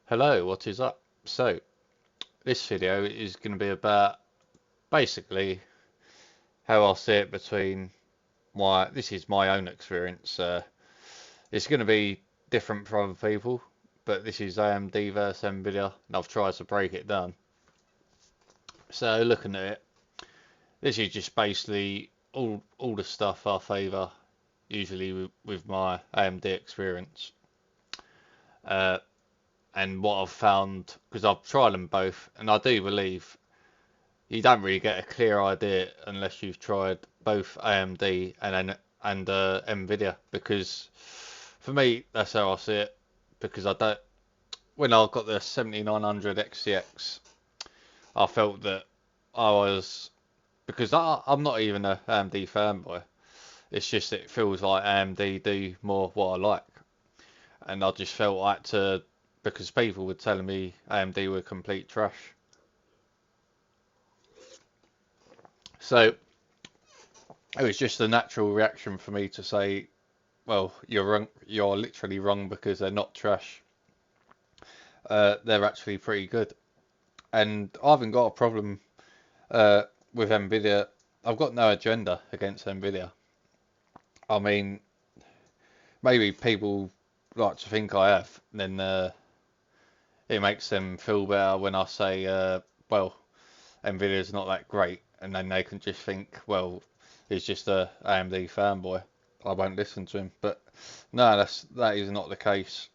Hello, what is up? So, this video is going to be about basically how I see it between this is my own experience. It's going to be different for other people, but this is AMD versus Nvidia, and I've tried to break it down. So, looking at it, this is just basically all the stuff I favour, usually with my AMD experience. Uh, and what I've found, because I've tried them both, and I do believe you don't really get a clear idea unless you've tried both AMD and Nvidia. Because for me, that's how I see it. Because I don't. When I got the 7900 XCX, I felt that I was because I'm not even a AMD fanboy. It's just it feels like AMD do more what I like, and I just felt like to because people were telling me AMD were complete trash. So it was just a natural reaction for me to say, well, you're wrong. You're literally wrong because they're not trash. They're actually pretty good. And I haven't got a problem with Nvidia. I've got no agenda against Nvidia. I mean, maybe people like to think I have. Then it makes them feel better when I say, well, Nvidia's not that great, and then they can just think, well, he's just a AMD fanboy. I won't listen to him. But no, that is not the case.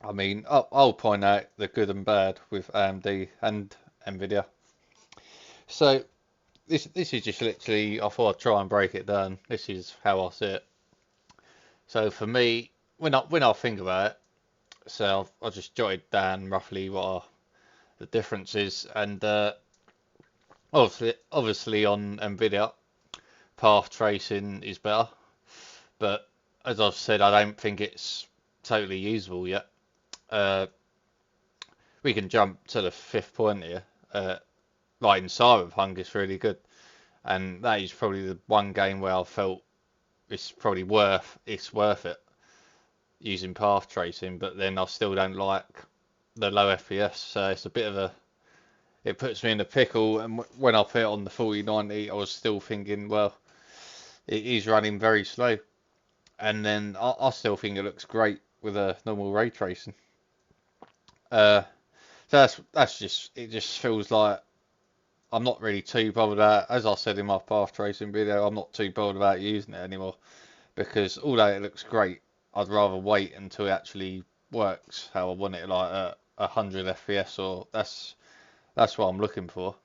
I mean, I'll point out the good and bad with AMD and Nvidia. So this is just literally, I thought I'd try and break it down. This is how I see it. So for me, when I think about it, so I just jotted down roughly what are the differences, and obviously on Nvidia, path tracing is better, but as I've said, I don't think it's totally usable yet. Uh, we can jump to the fifth point here. Like in Cyberpunk, it's really good, and that is probably the one game where I felt it's worth it using path tracing. But then I still don't like the low FPS, so it's a bit of a it puts me in a pickle. And when I put it on the 4090, I was still thinking, well, it is running very slow, and then I still think it looks great with a normal ray tracing. Uh, so that's just it. Just feels like I'm not really too bothered about, as I said in my path tracing video, I'm not too bothered about using it anymore because although it looks great, I'd rather wait until it actually works how I want it, like 100 FPS, or that's what I'm looking for.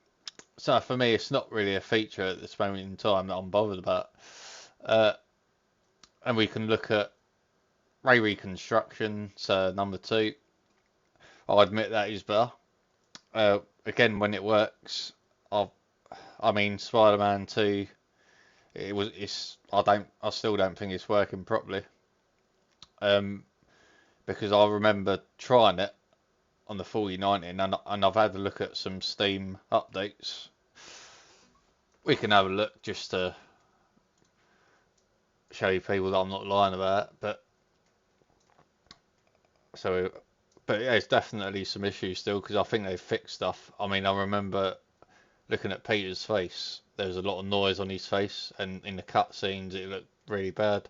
So for me, it's not really a feature at this moment in time that I'm bothered about. Uh, and we can look at ray reconstruction. So number two, I'll admit that is better. Again, when it works, I I mean Spider-Man 2. I still don't think it's working properly. Um, because I remember trying it on the 4090, and I've had a look at some Steam updates. We can have a look just to show you people that I'm not lying about it. So, but yeah, it's definitely some issues still because I think they've fixed stuff. I mean, I remember looking at Peter's face. There was a lot of noise on his face, and in the cutscenes, it looked really bad.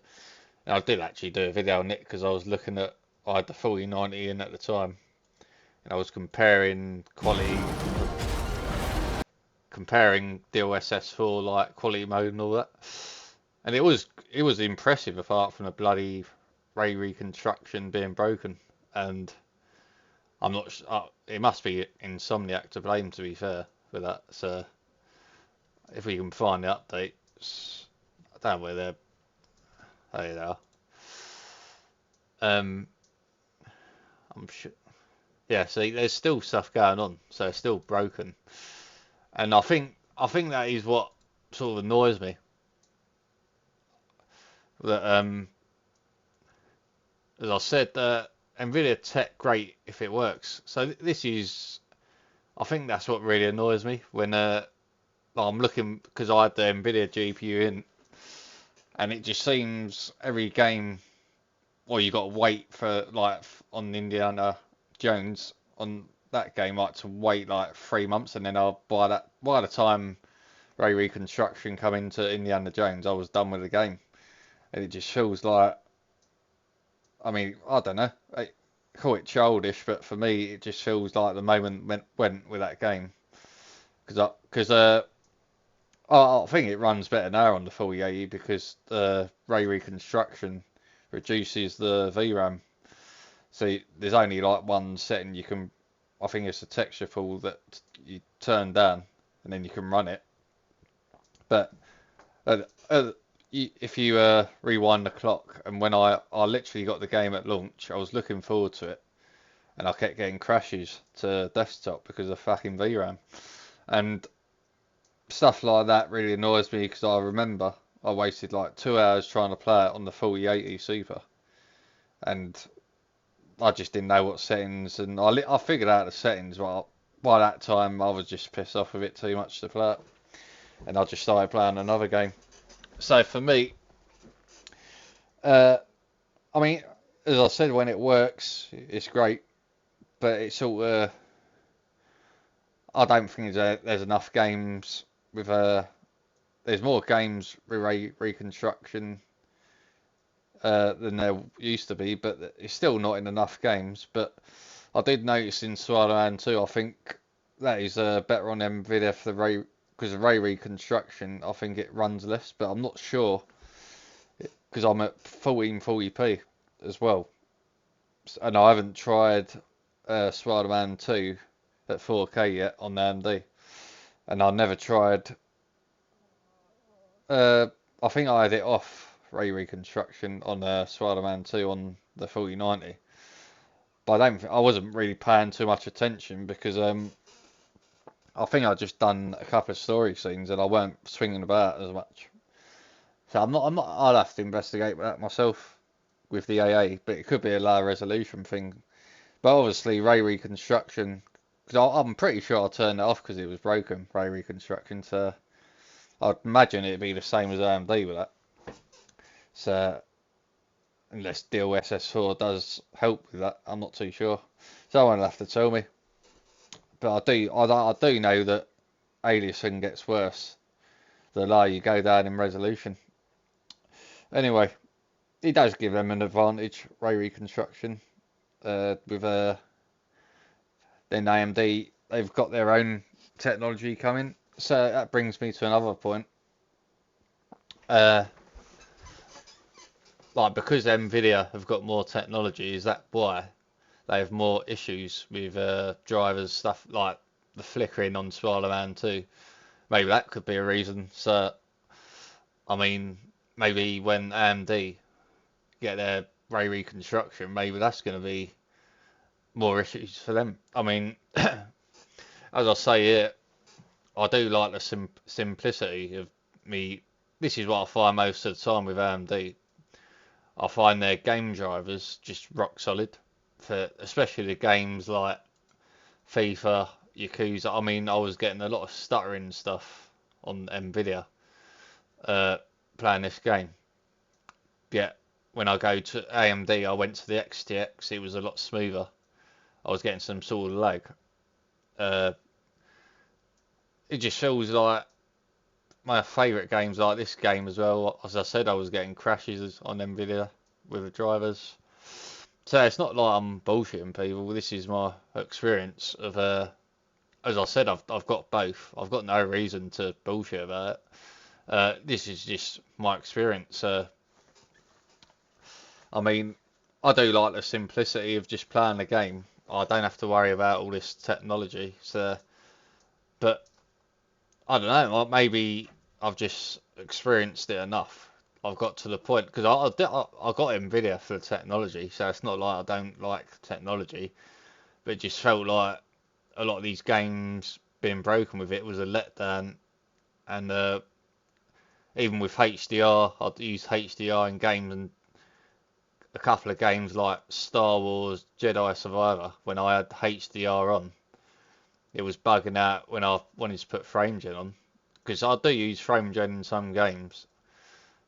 And I did actually do a video on it because I was looking at I had the 4090 in at the time, and I was comparing DLSS4 like quality mode and all that, and it was impressive apart from the bloody ray reconstruction being broken. And I'm not. It must be Insomniac to blame, to be fair, for that. So if we can find the updates, I don't know where they're. There they are. Um, I'm sure. Yeah, see, there's still stuff going on, so it's still broken, and I think that is what sort of annoys me. That as I said, Nvidia tech great if it works. So this is, I think that's what really annoys me when I'm looking because I had the Nvidia GPU in, and it just seems every game, well, you got to wait for like on Indiana Jones on that game, I had to wait like 3 months, and then by the time Ray Reconstruction come into Indiana Jones, I was done with the game, and it just feels like, I mean, I don't know, I call it childish, but for me, it just feels like the moment went with that game, because I think it runs better now on the 4080 because Ray Reconstruction reduces the VRAM. So there's only like one setting you can, I think it's a texture pool that you turn down and then you can run it. But uh, uh, if you rewind the clock, and when I literally got the game at launch, I was looking forward to it, and I kept getting crashes to desktop because of fucking VRAM. And stuff like that really annoys me because I remember I wasted like 2 hours trying to play it on the 4080 Super, and I just didn't know what settings, and I figured out the settings. Well, by that time I was just pissed off with it too much to play it, and I just started playing another game. So for me, uh, I mean, as I said, when it works, it's great, but it's sort of, I don't think there's enough games with there's more games with reconstruction than there used to be, but it's still not in enough games. But I did notice in Spider-Man 2, I think that is better on Nvidia for the ray, because of ray reconstruction. I think it runs less, but I'm not sure because I'm at 1440p as well, and I haven't tried Spider-Man 2 at 4K yet on AMD, and I never tried. I think I had it off ray reconstruction on Spider-Man 2 on the 4090, but I wasn't really paying too much attention because I think I just done a couple of story scenes and I weren't swinging about as much. So I'm not. I'll have to investigate that myself with the AA, but it could be a low resolution thing. But obviously ray reconstruction, because I'm pretty sure I turned it off because it was broken. Ray reconstruction, so I'd imagine it'd be the same as AMD with that. So unless DLSS4 does help with that, I'm not too sure. Someone will have to tell me. But I do know that aliasing gets worse the lower you go down in resolution. Anyway, it does give them an advantage, ray reconstruction. With then AMD, they've got their own technology coming. So that brings me to another point. Uh, like because Nvidia have got more technology, is that why they have more issues with drivers, stuff like the flickering on Spider-Man 2? Maybe that could be a reason. So, I mean, maybe when AMD get their ray reconstruction, maybe that's going to be more issues for them. I mean, as I say here, I do like the simplicity of me. This is what I find most of the time with AMD. I find their game drivers just rock solid for especially the games like FIFA, Yakuza. I mean, I was getting a lot of stuttering stuff on Nvidia uh, playing this game. Yet when I go to AMD, I went to the XTX. It was a lot smoother. I was getting some sort of lag. Uh, it just feels like my favourite games like this game as well. As I said, I was getting crashes on Nvidia with the drivers. So it's not like I'm bullshitting people. This is my experience of as I said, I've got both. I've got no reason to bullshit about it. This is just my experience. I mean, I do like the simplicity of just playing the game. I don't have to worry about all this technology. So, but I don't know. Maybe I've just experienced it enough. I've got to the point because I got Nvidia for the technology, so it's not like I don't like technology, but it just felt like a lot of these games being broken with it was a letdown. And even with HDR, I'd use HDR in games, and a couple of games like Star Wars Jedi Survivor, when I had HDR on, it was bugging out when I wanted to put frame gen on, because I do use frame gen in some games.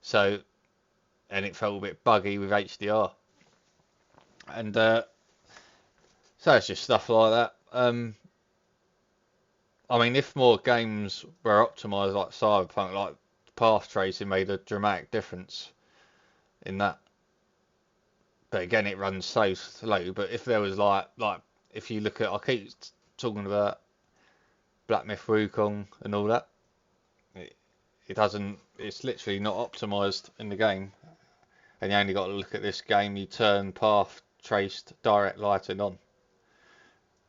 So, and it felt a bit buggy with HDR. And So it's just stuff like that. I mean, if more games were optimized like Cyberpunk, like path tracing made a dramatic difference in that. But again, it runs so slow. But if there was like if you look at, I keep talking about Black Myth Wukong and all that. It doesn't. It's literally not optimized in the game. And you only got to look at this game. You turn path traced direct lighting on,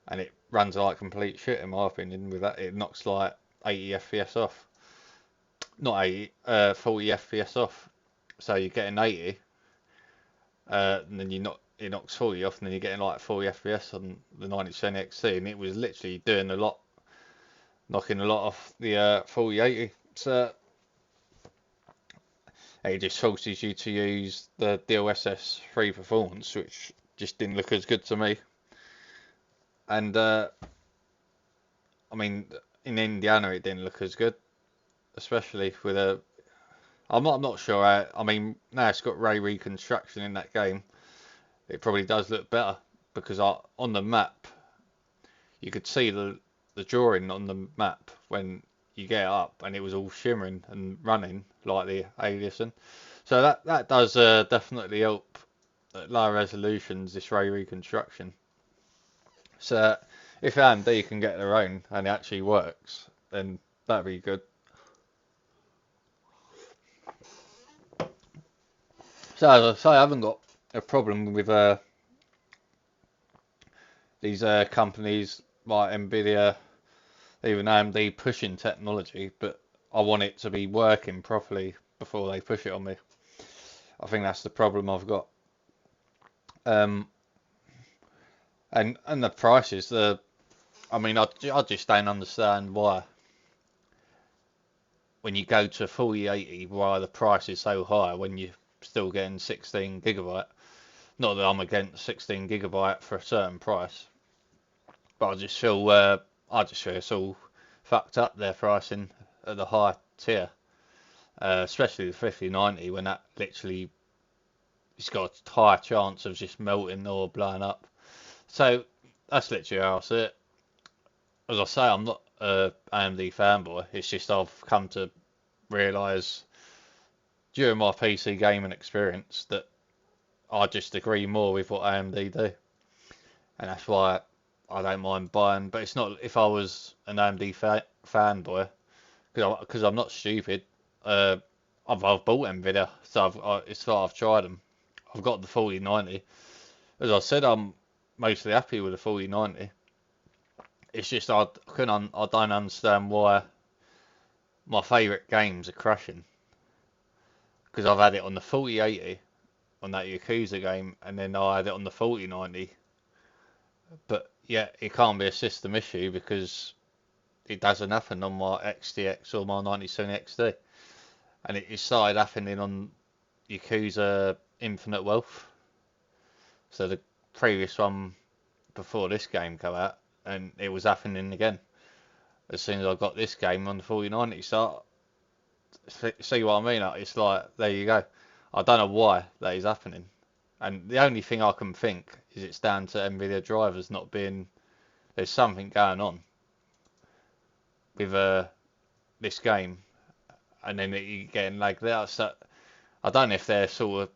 and it runs like complete shit in my opinion. With that, it knocks like 80 FPS off, not 80, 40 FPS off. So you're getting 80, and then it knocks 40 off, and then you're getting like 40 FPS on the 90% XC, and it was literally doing a lot, knocking a lot off the 4080. So it just forces you to use the DLSS 3 performance, which just didn't look as good to me. And I mean, in Indiana it didn't look as good, especially with a. I'm not sure. I mean, now it's got ray reconstruction in that game. It probably does look better because on the map you could see the drawing on the map when you get up, and it was all shimmering and running like the aliasing. So that does definitely help at lower resolutions, this ray reconstruction. So if AMD can get their own and it actually works, then that'd be good. So as I say, I haven't got a problem with these companies like Nvidia, even AMD pushing technology, but I want it to be working properly before they push it on me. I think that's the problem I've got. Um, and the prices, I mean, I just don't understand why when you go to 4080, why the price is so high when you're still getting 16 gigabyte. Not that I'm against 16 gigabyte for a certain price, but I just feel it's all fucked up their pricing at the high tier, especially the 5090 when that literally it's got a high chance of just melting or blowing up. So that's literally how I see it. As I say, I'm not a AMD fanboy. It's just I've come to realise during my PC gaming experience that I just agree more with what AMD do, and that's why I don't mind buying. But it's not if I was an AMD fanboy, because I'm not stupid. I've bought Nvidia, so it's like I've tried them. I've got the 4090. As I said, I'm mostly happy with the 4090. It's just I don't understand why my favourite games are crashing. Because I've had it on the 4080 on that Yakuza game, and then I had it on the 4090. But yeah, it can't be a system issue because it doesn't happen on my XTX or my 97 XD. And it started happening on Yakuza Infinite Wealth. So the previous one before this game came out, and it was happening again as soon as I got this game on the 4090. So see what I mean? It's like there you go. I don't know why that is happening, and the only thing I can think is it's down to Nvidia drivers not being. There's something going on with this game, and then you getting lagged out. So I don't know if they're sort of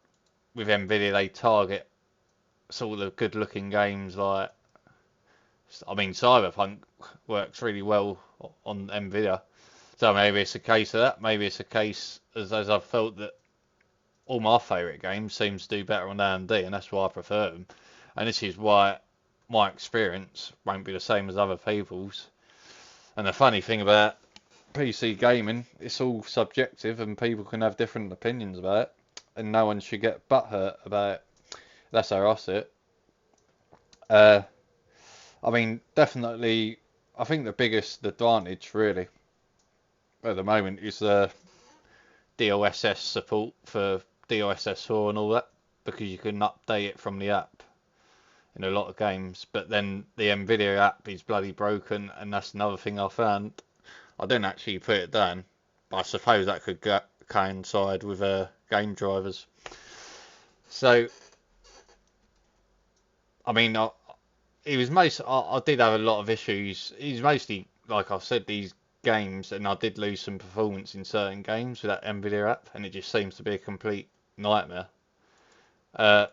with Nvidia they target sort of good-looking games like. I mean, Cyberpunk works really well on Nvidia, so maybe it's a case of that. Maybe it's a case as I've felt that all my favourite games seem to do better on AMD, and that's why I prefer them. And this is why my experience won't be the same as other people's. And the funny thing about PC gaming, it's all subjective, and people can have different opinions about it, and no one should get butthurt about it. That's how I see it. I mean, definitely, I think the biggest advantage really at the moment is the DLSS support for DLSS 4 and all that, because you can update it from the app in a lot of games. But then the Nvidia app is bloody broken, and that's another thing I found. I didn't actually put it down, but I suppose that could coincide with game drivers. So, I mean, it was most. I did have a lot of issues. It was mostly, like I said, these games, and I did lose some performance in certain games with that Nvidia app, and it just seems to be a complete nightmare. Uh,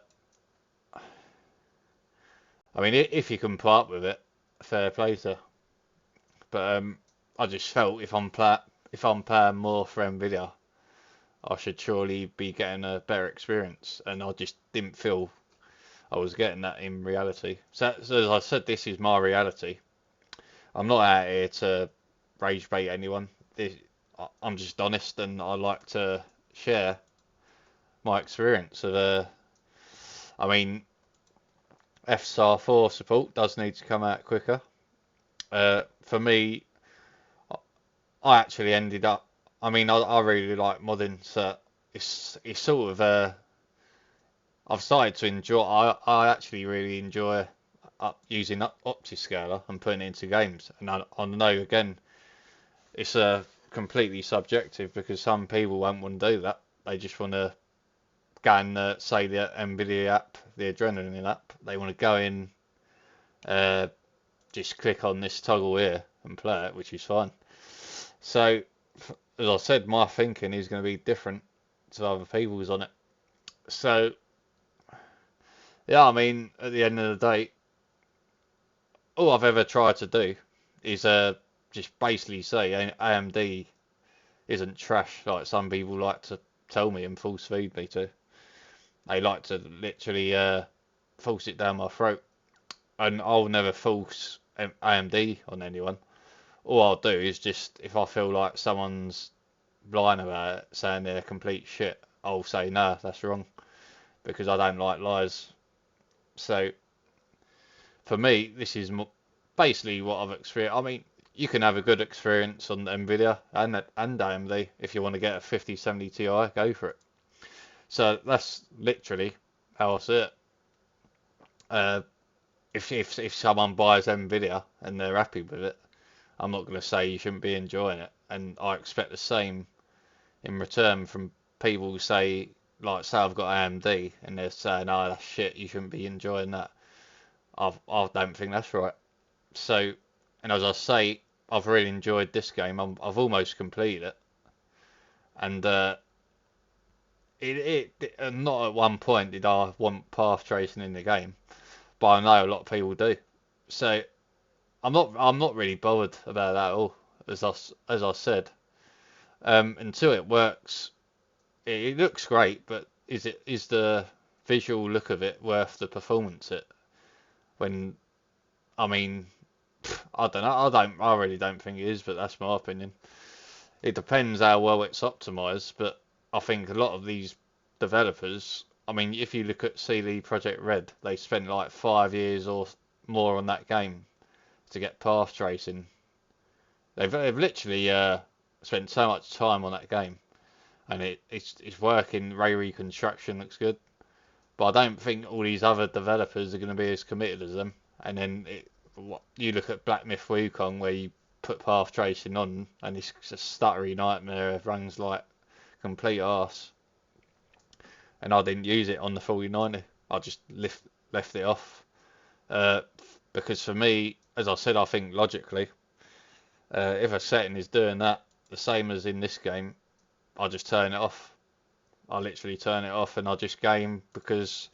I mean, if you can put up with it, fair play to. But I just felt if I'm paying more for Nvidia, I should surely be getting a better experience, and I just didn't feel I was getting that in reality. So as I said, this is my reality. I'm not out here to rage bait anyone. I'm just honest, and I like to share my experience of I mean, FSAR 4 support does need to come out quicker. For me, I actually ended up. I mean, I really like modding, so it's sort of I've started to enjoy. I actually really enjoy using Optiscaler and putting it into games. And I know again, it's completely subjective because some people won't want to do that. They just want to go and say the Nvidia app, the Adrenaline app. They want to go in, uh, just click on this toggle here and play it, which is fine. So, as I said, my thinking is going to be different to other people's on it. So, yeah, I mean, at the end of the day, all I've ever tried to do is just basically say AMD isn't trash like some people like to tell me and force feed me to. They like to literally force it down my throat, and I'll never force AMD on anyone. All I'll do is just if I feel like someone's lying about it, saying they're complete shit, I'll say no, that's wrong because I don't like lies. So for me, this is basically what I've experienced. I mean, you can have a good experience on Nvidia and AMD if you want to get a 5070 Ti, go for it. So that's literally how I see it. Uh, if someone buys Nvidia and they're happy with it, I'm not going to say you shouldn't be enjoying it, and I expect the same in return from people who say, like, say I've got AMD and they're saying, oh, that's shit, you shouldn't be enjoying that. I don't think that's right. So, and as I say, I've really enjoyed this game. I've almost completed it, and not at one point did I want path tracing in the game, but I know a lot of people do. So I'm not really bothered about that at all. As I said, until it works, it looks great, but is the visual look of it worth the performance? When I mean, I don't know. I really don't think it is, but that's my opinion. It depends how well it's optimized, but I think a lot of these developers, I mean, if you look at CD Projekt Red, they spent like 5 years or more on that game to get path tracing. They've literally spent so much time on that game, and it's working. Ray reconstruction looks good, but I don't think all these other developers are going to be as committed as them. And then you look at Black Myth Wukong where you put path tracing on, and it's a stuttery nightmare. It runs like complete arse. And I didn't use it on the 4090. I just left it off uh, because for me, as I said, I think logically, if a setting is doing that the same as in this game, I just turn it off. I literally turn it off and I just game because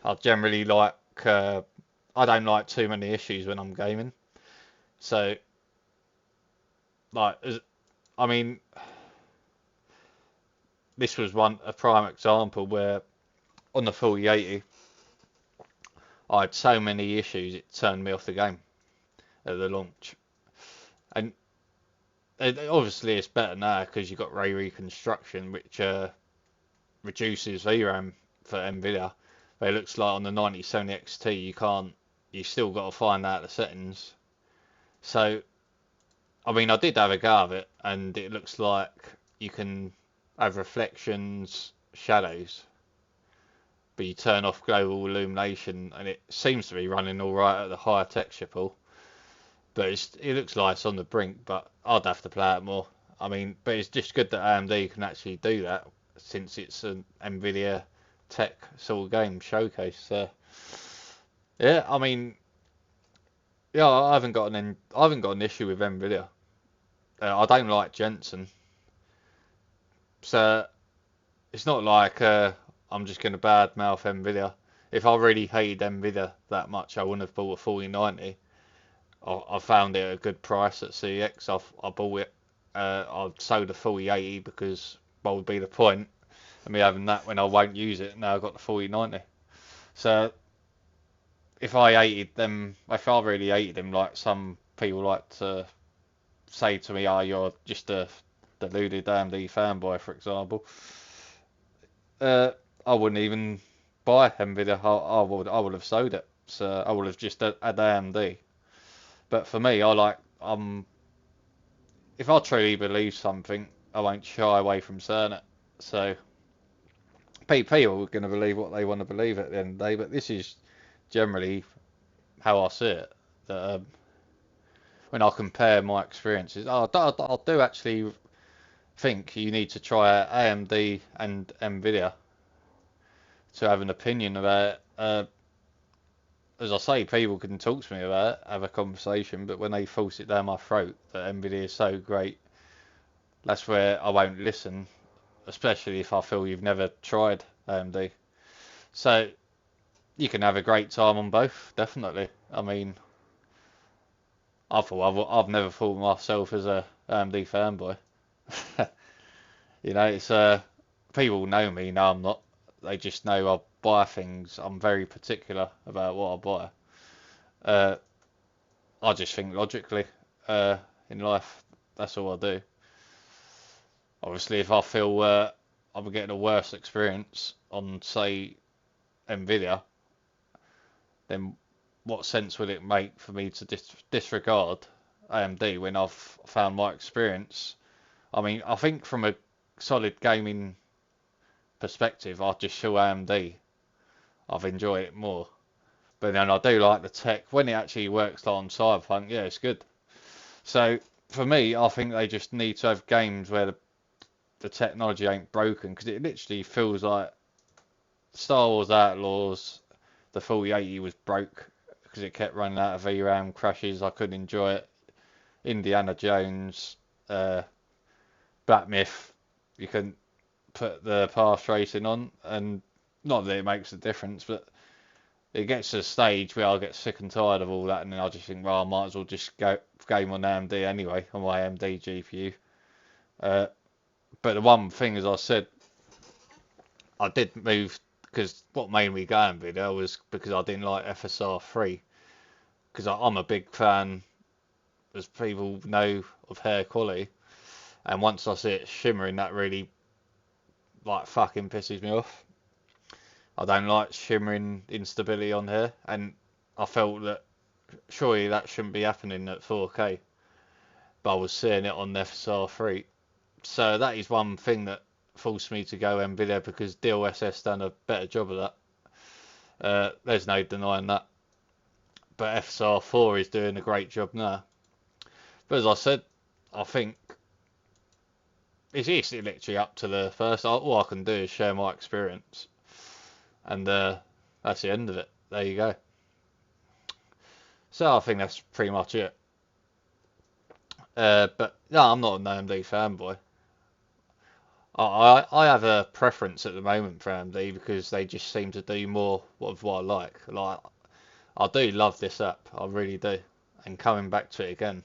I generally like. I don't like too many issues when I'm gaming. So, like, I mean, this was a prime example where on the 4080 I had so many issues it turned me off the game at the launch. And obviously it's better now because you've got ray reconstruction, which reduces VRAM for Nvidia. But it looks like on the 9070 XT you still got to find out the settings. So, I mean, I did have a go of it, and it looks like you can have reflections, shadows, but you turn off global illumination, and it seems to be running all right at the higher texture pool. But it looks like it's on the brink, but I'd have to play it more. I mean, but it's just good that AMD can actually do that since it's an Nvidia tech sort of game showcase. So, Yeah, I mean, yeah, I haven't got an issue with Nvidia. I don't like Jensen, so it's not like I'm just going to badmouth Nvidia. If I really hated Nvidia that much, I wouldn't have bought a 4090. I found it at a good price at CX. I bought it. I sold a 4080 because what would be the point of me having that when I won't use it? Now I've got the 4090. So if I really hated them, like some people like to say to me, "Oh, you're just a deluded AMD fanboy," for example, I wouldn't even buy Nvidia. I would have sold it. So I would have just had AMD. But for me, if I truly believe something, I won't shy away from saying it. So people are going to believe what they want to believe at the end of the day. But this is generally how I see it. That when I compare my experiences, I do actually think you need to try AMD and Nvidia to have an opinion about it. As I say, people can talk to me about it, have a conversation, but when they force it down my throat that Nvidia is so great, that's where I won't listen, especially if I feel you've never tried AMD. So you can have a great time on both, definitely. I mean, I've never thought of myself as a AMD fanboy. It's people know me, know I'm not. They just know I buy things. I'm very particular about what I buy. Uh, I just think logically in life. That's all I do. Obviously, if I feel I'm getting a worse experience on, say, Nvidia, then what sense would it make for me to disregard AMD when I've found my experience? I mean, I think from a solid gaming perspective, I just feel AMD. I've enjoyed it more. But then I do like the tech. When it actually works on Cyberpunk, yeah, it's good. So for me, I think they just need to have games where the technology ain't broken because it literally feels like Star Wars Outlaws, the 4080 was broke because it kept running out of VRAM crashes. I couldn't enjoy it. Indiana Jones, uh, Black Myth, you couldn't put the path tracing on, and not that it makes a difference, but it gets to a stage where I get sick and tired of all that, and then I just think, well, I might as well just go game on AMD anyway, on my AMD GPU. Uh, but the one thing, as I said, I did move because what made me go Nvidia was because I didn't like FSR3 because I'm a big fan, as people know, of hair quality, and once I see it shimmering, that really like fucking pisses me off. I don't like shimmering instability on here, and I felt that surely that shouldn't be happening at 4K, but I was seeing it on FSR3. So that is one thing that forced me to go Nvidia because DLSS done a better job of that. There's no denying that. But FSR4 is doing a great job now. But as I said, I think it's literally up to the first. All I can do is share my experience, and that's the end of it. There you go. So I think that's pretty much it. But no, I'm not an AMD fanboy. I have a preference at the moment for AMD because they just seem to do more of what I like. Like I do love this app, I really do. And coming back to it again,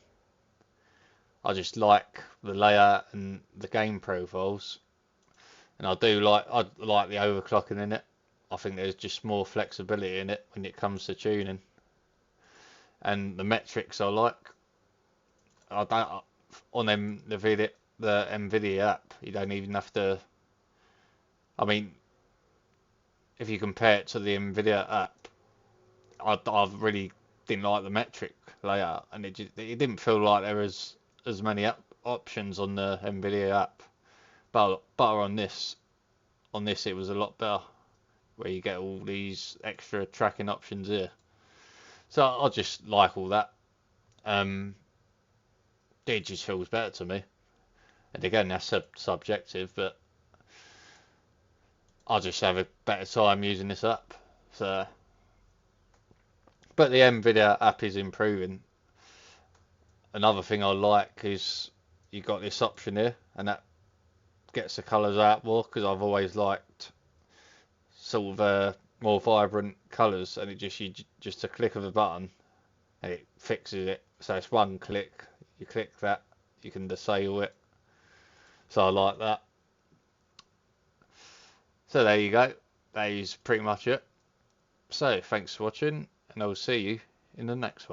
I just like the layout and the game profiles, and I like the overclocking in it. I think there's just more flexibility in it when it comes to tuning, and the metrics I like. I don't on them the Nvidia app. You don't even have to. I mean, if you compare it to the Nvidia app, I really didn't like the metric layout, and it didn't feel like there was as many options on the Nvidia app. But on this it was a lot better, where you get all these extra tracking options here. So I just like all that. Um, it just feels better to me. And again, that's subjective, but I just have a better time using this app. So But the Nvidia app is improving. Another thing I like is you got this option here, and that gets the colours out more, because I've always liked sort of more vibrant colours, and it just a click of a button and it fixes it. So it's one click, you click that, you can disable it. So I like that. So there you go. That is pretty much it. So thanks for watching, and I'll see you in the next one.